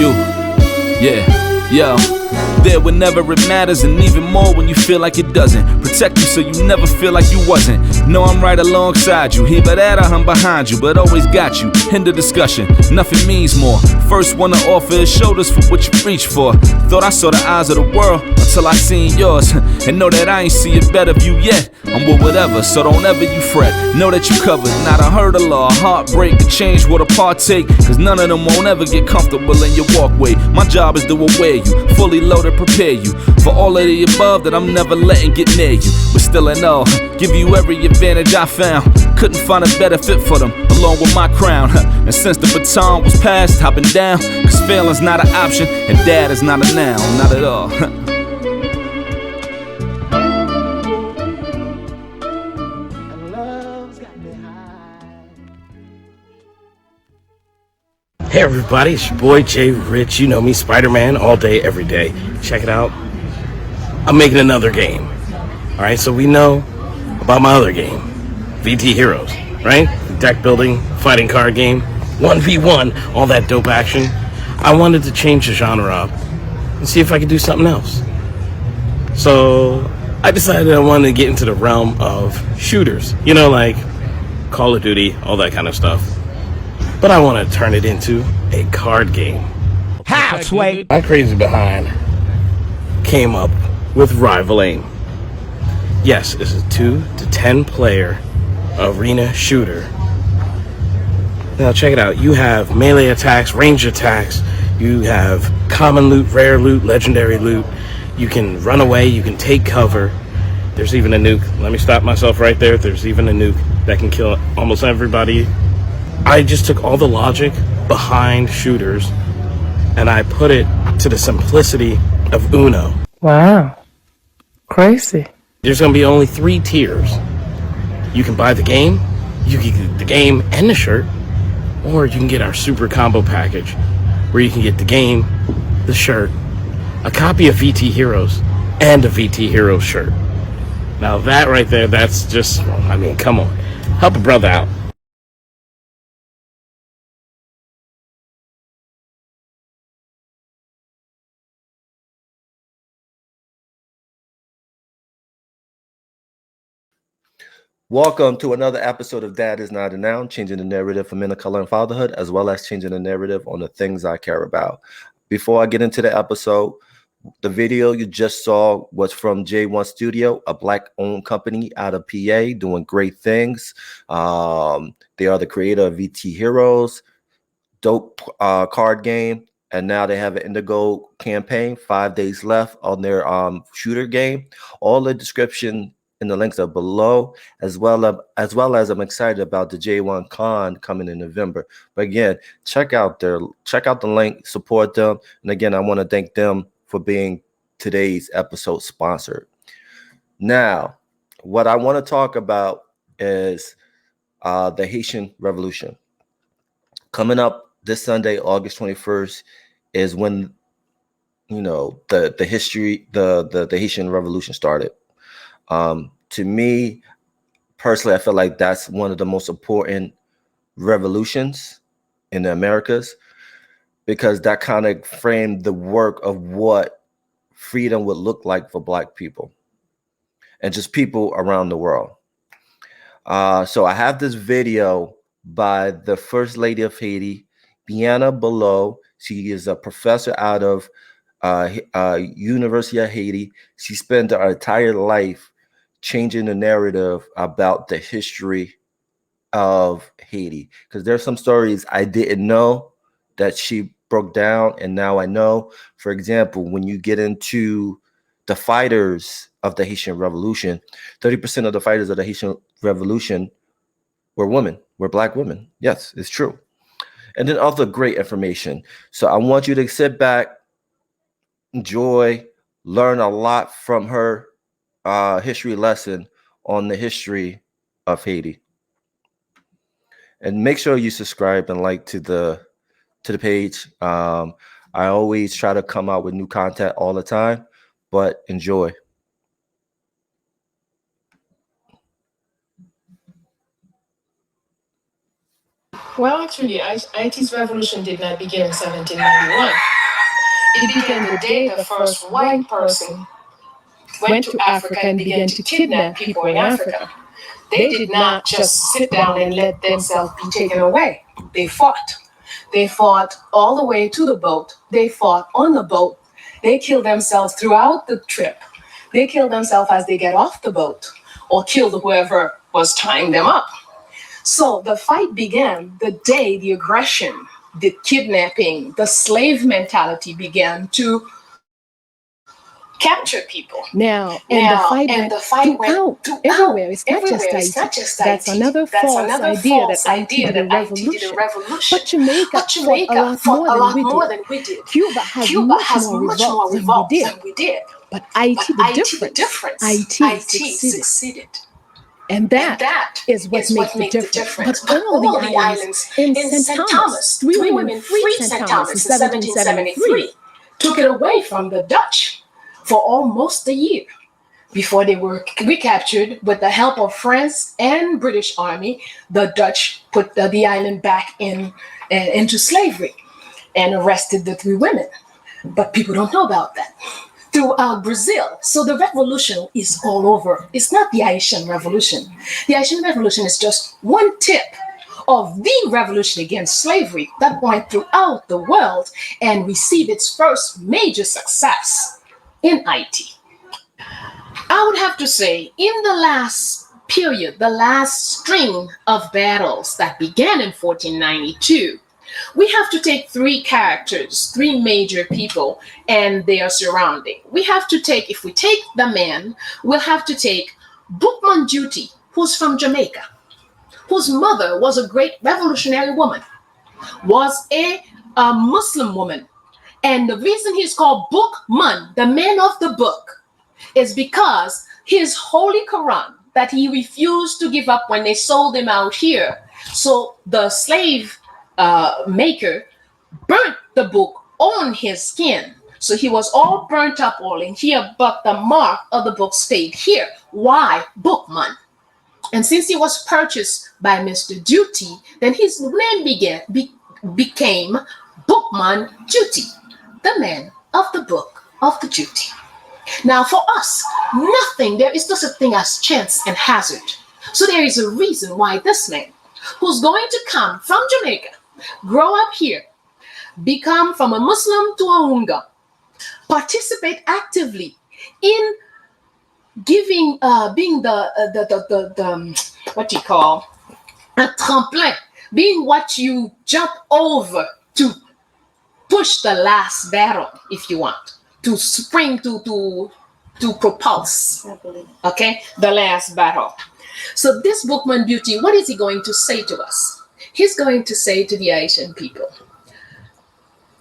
you. Yeah, yo. There whenever it matters, and even more when you feel like it doesn't. Protect you so you never feel like you wasn't. Know I'm right alongside you. Either that or I'm behind you, but always got you. End of discussion, nothing means more. First one to offer is shoulders for what you reach for. Thought I saw the eyes of the world until I seen yours. And know that I ain't see a better view yet. I'm with whatever, so don't ever you fret. Know that you covered, not a hurdle or a heartbreak. A change what a partake, cause none of them won't ever get comfortable in your walkway. My job is to aware you, fully loaded, prepare you for all of the above that I'm never letting get near you. But still in all, give you every advantage I found. Couldn't find a better fit for them, along with my crown. And since the baton was passed, I've been down. Cause failing's not an option, and dad is not a noun, not at all. Hey everybody, it's your boy Jay Rich. You know me, Spider-Man, all day, every day. Check it out. I'm making another game. Alright, so we know about my other game, VT Heroes, right? Deck building, fighting card game, 1v1, all that dope action. I wanted to change the genre up and see if I could do something else. So I decided I wanted to get into the realm of shooters. You know, like Call of Duty, all that kind of stuff. But I want to turn it into a card game. How, Sway? My crazy behind came up with Rival Aim. Yes, it's a 2 to 10 player arena shooter. Now check it out. You have melee attacks, range attacks. You have common loot, rare loot, legendary loot. You can run away. You can take cover. There's even a nuke. Let me stop myself right there. There's even a nuke that can kill almost everybody. I just took all the logic behind shooters and I put it to the simplicity of Uno. Wow. Crazy. There's going to be only 3 tiers. You can buy the game, you can get the game and the shirt, or you can get our super combo package where you can get the game, the shirt, a copy of VT Heroes, and a VT Heroes shirt. Now that right there, that's just, I mean, come on. Help a brother out. Welcome to another episode of Dad is Not a Noun, changing the narrative for men of color and fatherhood, as well as changing the narrative on the things I care about. Before I get into the episode, the video you just saw was from J1 Studio, a Black-owned company out of PA doing great things. They are the creator of VT Heroes, dope card game, and now they have an Indigo campaign, 5 days left on their shooter game. All the description and the links are below, as well as I'm excited about the J1 Con coming in November. But again, check out the link, support them, and again, I want to thank them for being today's episode sponsor. Now, what I want to talk about is the Haitian Revolution. Coming up this Sunday, August 21st, is when the history, the Haitian Revolution started. To me, personally, I feel like that's one of the most important revolutions in the Americas, because that kind of framed the work of what freedom would look like for Black people and just people around the world. So I have this video by the First Lady of Haiti, Bayyinah Bello. She is a professor out of University of Haiti. She spent her entire life changing the narrative about the history of Haiti, because there's some stories I didn't know that she broke down, and now I know. For example, when you get into the fighters of the Haitian Revolution, 30% of the fighters of the Haitian Revolution were women, were Black women. Yes, it's true. And then other great information. So I want you to sit back, enjoy, learn a lot from her history lesson on the history of Haiti. And make sure you subscribe and like to the page. I always try to come out with new content all the time, but enjoy. Well, actually, Haiti's revolution did not begin in 1791. It began the day the first white person went to Africa and began to kidnap people in Africa. They did not just sit down and let themselves be taken away. They fought. They fought all the way to the boat. They fought on the boat. They killed themselves throughout the trip. They killed themselves as they get off the boat or killed whoever was tying them up. So the fight began the day the aggression, the kidnapping, the slave mentality began to capture people. Now, and the fight went everywhere. It's not just Haiti. That's another false idea that Haiti did a revolution. But Jamaica fought a lot more than we did. Cuba has much more revolts than we did. But Haiti, the difference. Haiti succeeded. And that is what makes the difference. But all the islands in St. Thomas, 3 women freed St. Thomas in 1773, took it away from the Dutch for almost a year before they were recaptured with the help of France and British Army. The Dutch put the island back into slavery and arrested the 3 women. But people don't know about that. Throughout Brazil. So the revolution is all over. It's not the Haitian Revolution. The Haitian Revolution is just one tip of the revolution against slavery that went throughout the world and received its first major success in Haiti. I would have to say, in the last period, the last string of battles that began in 1492, we have to take 3 characters, 3 major people, and their surrounding. We have to take, if we take the man, we'll have to take Boukman Dutty, who's from Jamaica, whose mother was a great revolutionary woman, was a Muslim woman. And the reason he's called Boukman, the man of the book, is because his Holy Quran that he refused to give up when they sold him out here. So the slave maker burnt the book on his skin. So he was all burnt up all in here, but the mark of the book stayed here. Why Boukman? And since he was purchased by Mr. Dutty, then his name became Boukman Dutty, the man of the book of the Dutty. Now for us, there is no such thing as chance and hazard. So there is a reason why this man, who's going to come from Jamaica, grow up here, become from a Muslim to a Hunga, participate actively in giving, being the what you call a tremplin, being what you jump over to push the last battle, if you want, to spring to propulse, okay, the last battle. So this Boukman Dutty, what is he going to say to us? He's going to say to the Haitian people,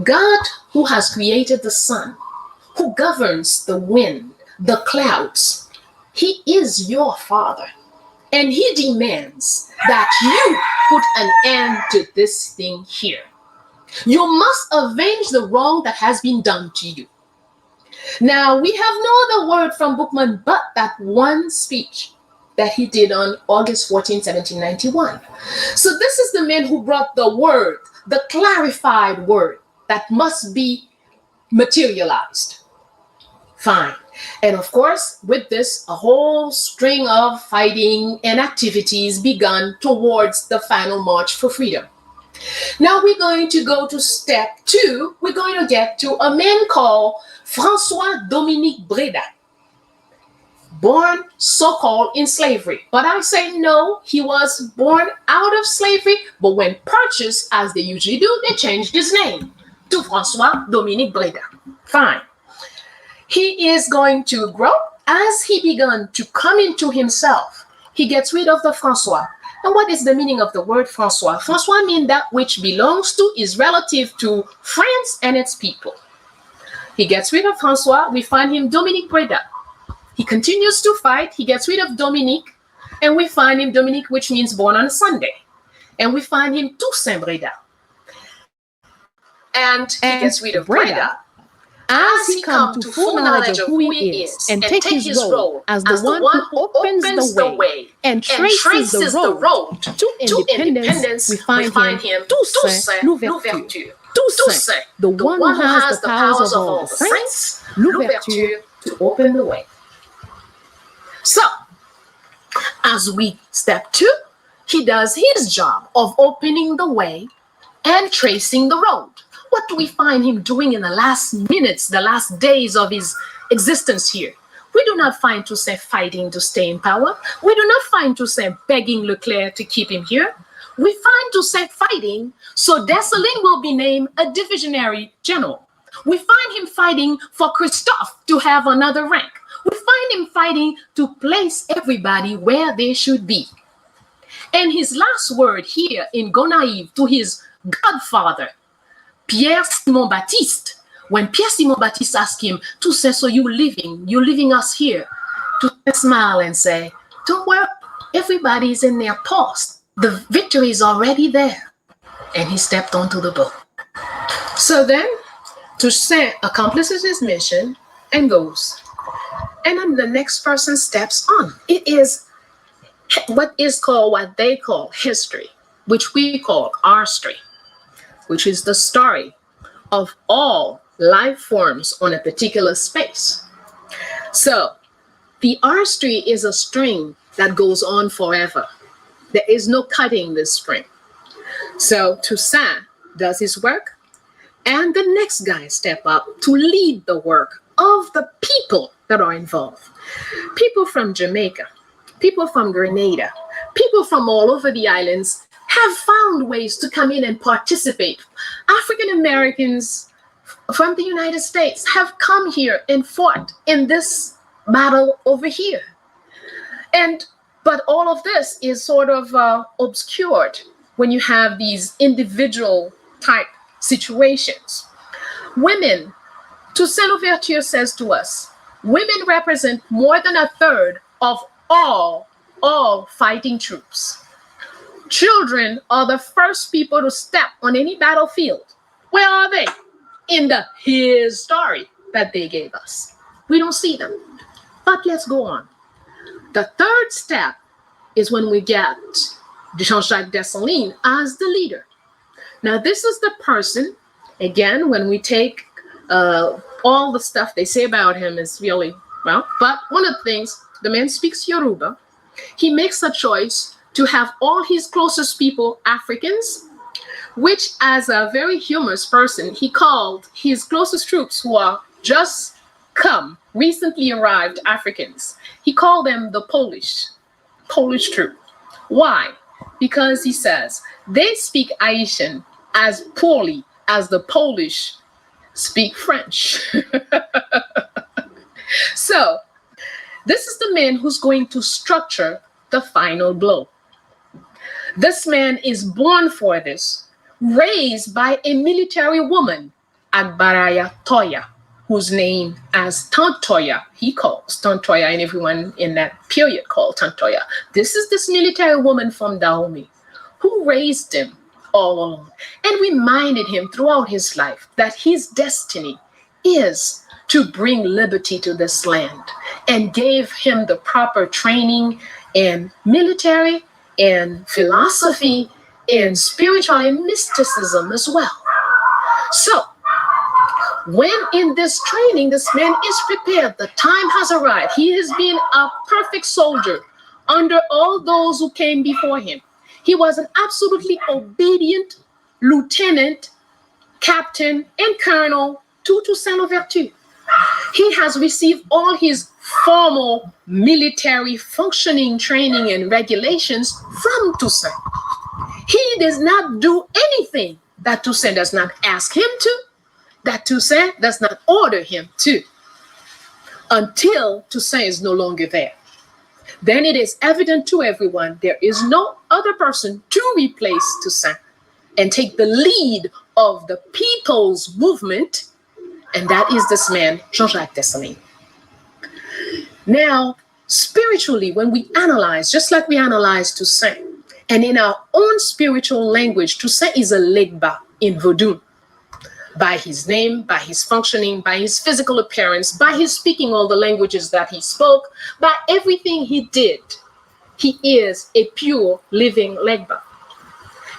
God, who has created the sun, who governs the wind, the clouds, he is your father. And he demands that you put an end to this thing here. You must avenge the wrong that has been done to you. Now, we have no other word from Boukman but that one speech that he did on August 14, 1791. So this is the man who brought the word, the clarified word that must be materialized. Fine. And of course, with this, a whole string of fighting and activities begun towards the final march for freedom. Now we're going to go to step 2. We're going to get to a man called François Dominique Breda, born so-called in slavery. But I say no, he was born out of slavery, but when purchased, as they usually do, they changed his name to François Dominique Breda. Fine. He is going to grow as he began to come into himself. He gets rid of the François. And what is the meaning of the word François? François means that which belongs to, is relative to France and its people. He gets rid of François. We find him Dominique Breda. He continues to fight. He gets rid of Dominique. And we find him Dominique, which means born on a Sunday. And we find him Toussaint Breda. And he gets rid of Breda. as he comes to full knowledge of who he is and take his role as the one who opens the way and traces the road to independence, we find him Toussaint Louverture. Toussaint, the one who has the powers of all the saints, Louverture, to open the way. So, as we step 2, he does his job of opening the way and tracing the road. What do we find him doing in the last minutes, the last days of his existence here? We do not find Toussaint fighting to stay in power. We do not find Toussaint begging Leclerc to keep him here. We find Toussaint fighting so Dessalines will be named a divisionary general. We find him fighting for Christophe to have another rank. We find him fighting to place everybody where they should be. And his last word here in Gonaïve to his godfather, Pierre Simon Baptiste, when Pierre Simon Baptiste asked him, Toussaint, so you're leaving us here, Toussaint smile and say, don't worry, everybody's in their post. The victory is already there. And he stepped onto the boat. So then Toussaint accomplishes his mission and goes. And then the next person steps on. It is what they call history, which we call our story, which is the story of all life forms on a particular space. So the R string is a string that goes on forever. There is no cutting this string. So Toussaint does his work, and the next guy step up to lead the work of the people that are involved. People from Jamaica, people from Grenada, people from all over the islands have found ways to come in and participate. African Americans from the United States have come here and fought in this battle over here. But all of this is sort of obscured when you have these individual type situations. Women, Toussaint Louverture says to us, women represent more than a third of all fighting troops. Children are the first people to step on any battlefield. Where are they? In his story that they gave us. We don't see them. But let's go on. The third step is when we get Jean-Jacques Dessalines as the leader. Now, this is the person, again, when we take all the stuff they say about him is really, well, but one of the things, the man speaks Yoruba. He makes a choice to have all his closest people Africans, which as a very humorous person, he called his closest troops who are just recently arrived Africans. He called them the Polish troop. Why? Because he says they speak Haitian as poorly as the Polish speak French. So this is the man who's going to structure the final blow. This man is born for this, raised by a military woman, Agbaraya Toya, whose name as Tante Toya, he calls Tante Toya, and everyone in that period called Tante Toya. This is this military woman from Dahomey who raised him all along and reminded him throughout his life that his destiny is to bring liberty to this land, and gave him the proper training in military and philosophy and spiritual and mysticism as well. So when in this training, this man is prepared, the time has arrived. He has been a perfect soldier under all those who came before him. He was an absolutely obedient lieutenant, captain, and colonel to Toussaint Louverture. He has received all his formal military functioning training and regulations from Toussaint. He does not do anything that Toussaint does not ask him to, that Toussaint does not order him to, until Toussaint is no longer there. Then it is evident to everyone there is no other person to replace Toussaint and take the lead of the people's movement, and that is this man, Jean-Jacques Dessalines. Now, spiritually, when we analyze, just like we analyze Toussaint, and in our own spiritual language, Toussaint is a legba in Vodou. by his name, by his functioning, by his physical appearance, by his speaking all the languages that he spoke, by everything he did. He is a pure living Legba.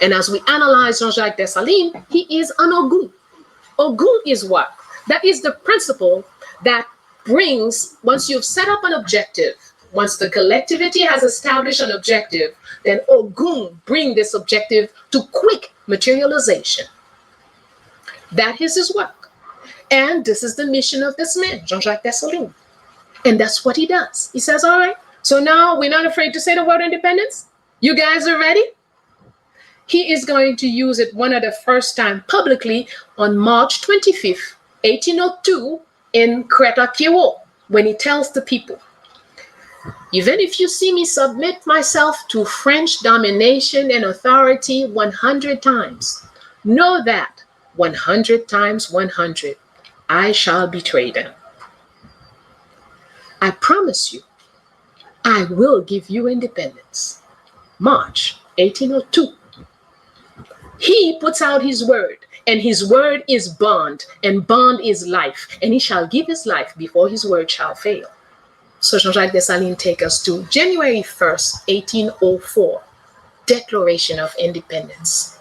And as we analyze Jean-Jacques Dessalines, he is an Ogun. Ogun is what? That is the principle that brings, once you've set up an objective, once the collectivity has established an objective, then Ogun bring this objective to quick materialization. That is his work. And this is the mission of this man, Jean-Jacques Dessalines. And that's what he does. He says, all right, so now we're not afraid to say the word independence. You guys are ready? He is going to use it one of the first time publicly on March 25th, 1802 in Créta-Kiewo, when he tells the people, even if you see me submit myself to French domination and authority 100 times, know that 100 times 100, I shall betray them. I promise you, I will give you independence. March 1802. He puts out his word, and his word is bond, and bond is life, and he shall give his life before his word shall fail. So Jean-Jacques Dessalines takes us to January 1st, 1804, Declaration of Independence.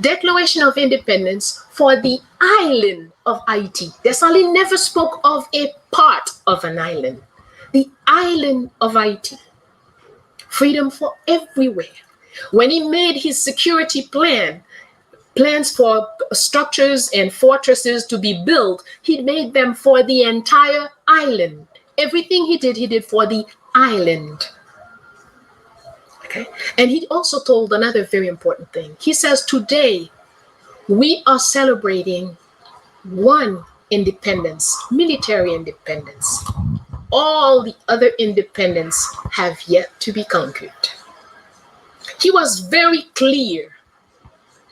Declaration of Independence for the island of Haiti. Dessalines never spoke of a part of an island. The island of Haiti. Freedom for everywhere. When he made his security plans for structures and fortresses to be built, he made them for the entire island. Everything he did for the island. Okay? And he also told another very important thing. He says, today, we are celebrating one independence, military independence. All the other independence have yet to be conquered. He was very clear.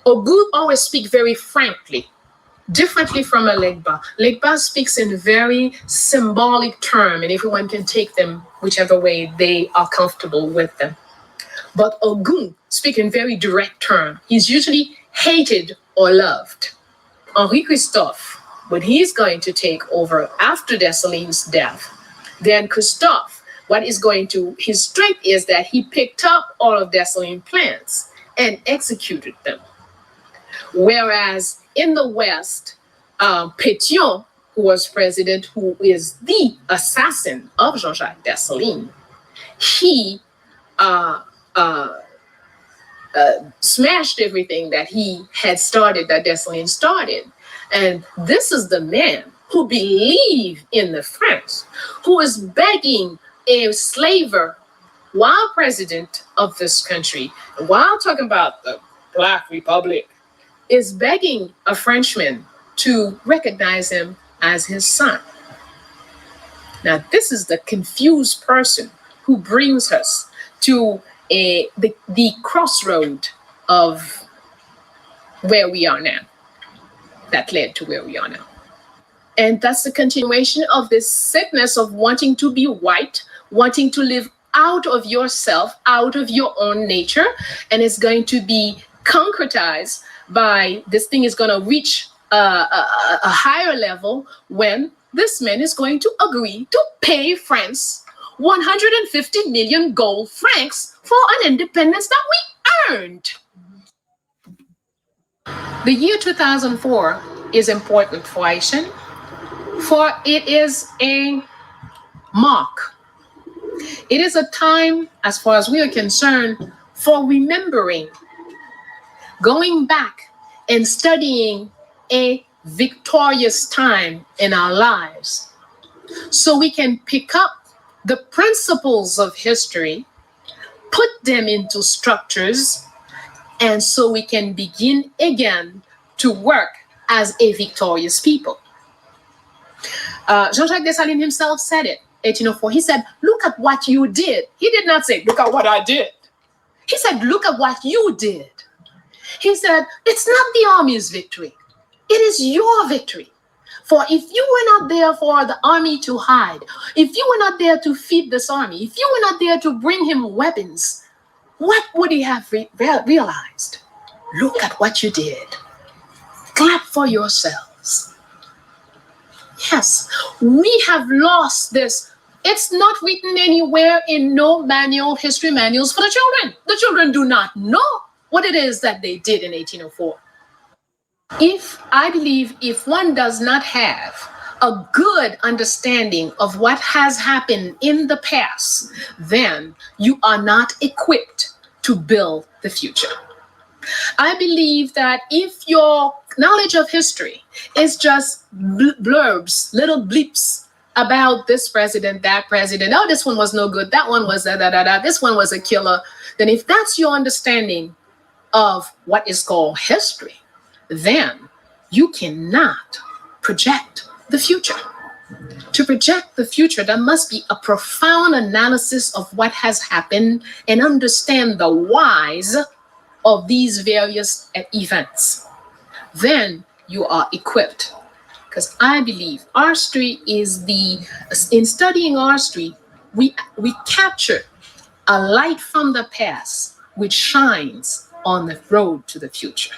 Ogun always speak very frankly, differently from a Legba. Legba speaks in very symbolic terms, and everyone can take them whichever way they are comfortable with them. But Ogun speaks in very direct terms. He's usually hated or loved. Henri Christophe, when he's going to take over after Dessalines' death, then Christophe, his strength is that he picked up all of Dessalines' plans and executed them. Whereas in the West, Pétion, who was president, who is the assassin of Jean-Jacques Dessalines, he smashed everything that he had started, that Dessalines started. And this is the man who believed in the French, who is begging a slaver while president of this country, while talking about the Black Republic, is begging a Frenchman to recognize him as his son. Now, this is the confused person who brings us to the crossroad of where we are now, that led to where we are now. And that's the continuation of this sickness of wanting to be white, wanting to live out of yourself, out of your own nature, and it's going to be concretized by this thing is going to reach a higher level when this man is going to agree to pay France 150 million gold francs for an independence that we earned. The year 2004 is important for Haitian, for it is a mark. It is a time, as far as we are concerned, for remembering, going back and studying a victorious time in our lives, so we can pick up the principles of history, put them into structures, and so we can begin again to work as a victorious people. Jean-Jacques Dessalines himself said it, 1804. He said, look at what you did. He did not say, look at what I did. He said, look at what you did. He said, it's not the army's victory. It is your victory. For if you were not there for the army to hide, if you were not there to feed this army, if you were not there to bring him weapons, what would he have realized? Look at what you did. clap for yourselves. Yes, we have lost this. It's not written anywhere in no history manuals for the children. The children do not know what it is that they did in 1804. I believe if one does not have a good understanding of what has happened in the past, then you are not equipped to build the future. I believe that if your knowledge of history is just blurbs, little bleeps about this president, that president, oh, this one was no good, that one was this one was a killer, then if that's your understanding of what is called history, then you cannot project the future. To project the future, there must be a profound analysis of what has happened and understand the whys of these various events. Then you are equipped. Because I believe our street in studying our street, we capture a light from the past which shines on the road to the future.